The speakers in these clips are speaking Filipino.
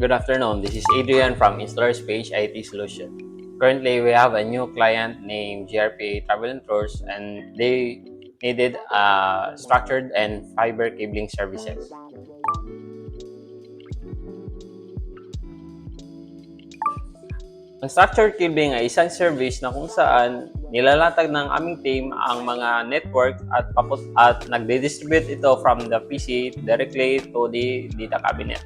Good afternoon. This is Adrian from Installers Page IT Solution. Currently, we have a new client named GRPA Travel and Tours, and they needed structured and fiber cabling services. Ang structured cabling ay isang service na kung saan nilalatag ng aming team ang mga network at nagde-distribute ito from the PC directly to the data cabinet.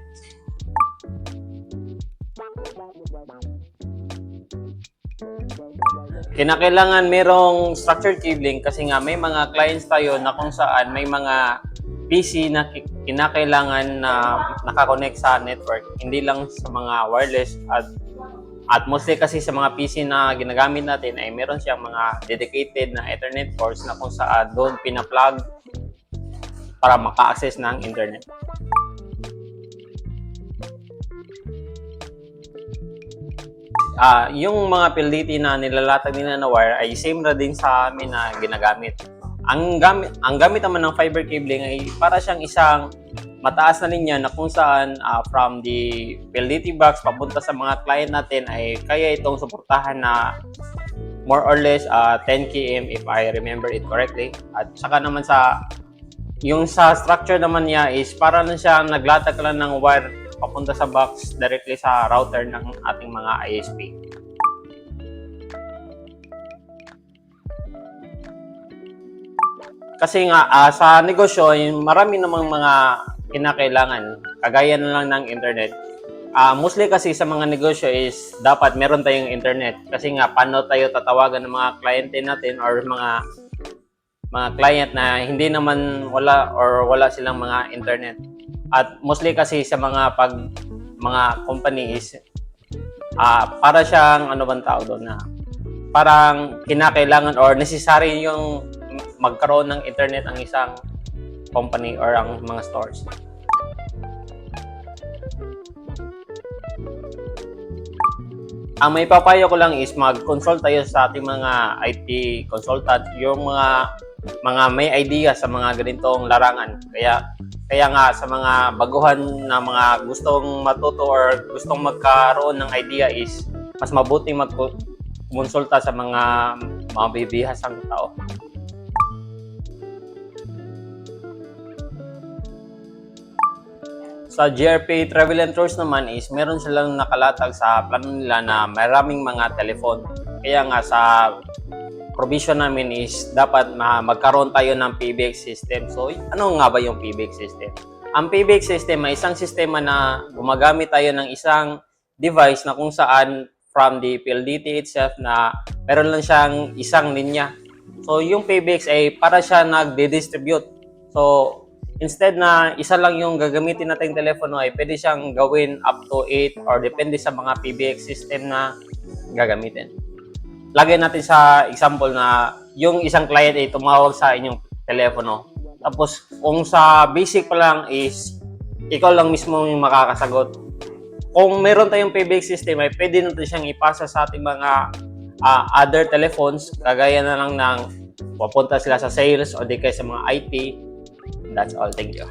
Kinakailangan merong structured cabling kasi nga may mga clients tayo na kung saan may mga PC na kinakailangan na nakakonect sa network, hindi lang sa mga wireless at mostly kasi sa mga PC na ginagamit natin ay meron siyang mga dedicated na Ethernet ports na kung saan doon pina-plug para maka-access ng internet. Yung mga PLDT na nilalatag nila na wire ay same na din sa amin na ginagamit. Ang gamit naman ng fiber cabling ay para siyang isang mataas na linya na kung saan from the PLDT box papunta sa mga client natin ay kaya itong suportahan na more or less 10 km if I remember it correctly. At saka naman yung sa structure naman niya is para na siyang naglatag lang ng wire papunta sa box directly sa router ng ating mga ISP. Kasi nga sa negosyo, marami namang mga kinakailangan, kagaya na lang ng internet. Mostly kasi sa mga negosyo is dapat meron tayong internet kasi nga paano tayo tatawagan ng mga kliyente natin or mga client na hindi naman wala silang mga internet. At mostly kasi sa mga company is para siyang ano bang tawag doon na parang kinakailangan or necessary yung magkaroon ng internet ang isang company or ang mga stores. Ang may papayo ko lang is mag-consult tayo sa ating mga IT consultant, yung mga may idea sa mga ganitong larangan. Kaya nga sa mga baguhan na mga gustong matuto or gustong magkaroon ng idea is mas mabuting magkonsulta sa mga mabibihasang tao. Sa GRPA Travel and Tours naman is meron silang nakalatag sa plano nila na maraming mga telephone. Kaya nga sa provision namin is dapat magkaroon tayo ng PBX system. So ano nga ba yung PBX system? Ang PBX system ay isang sistema na gumagamit tayo ng isang device na kung saan from the PLDT itself na meron lang siyang isang linya. So yung PBX ay para siya nagde-distribute. So instead na isa lang yung gagamitin nating telepono ay pwede siyang gawin up to 8 or depende sa mga PBX system na gagamitin. Lagay natin sa example na yung isang client ay tumawag sa inyong telepono. Tapos kung sa basic pa lang is ikaw lang mismo yung makakasagot. Kung meron tayong PBX system ay pwede natin siyang ipasa sa ating mga other telephones kagaya na lang ng papunta sila sa sales o di kaya sa mga IT. That's all. Thank you.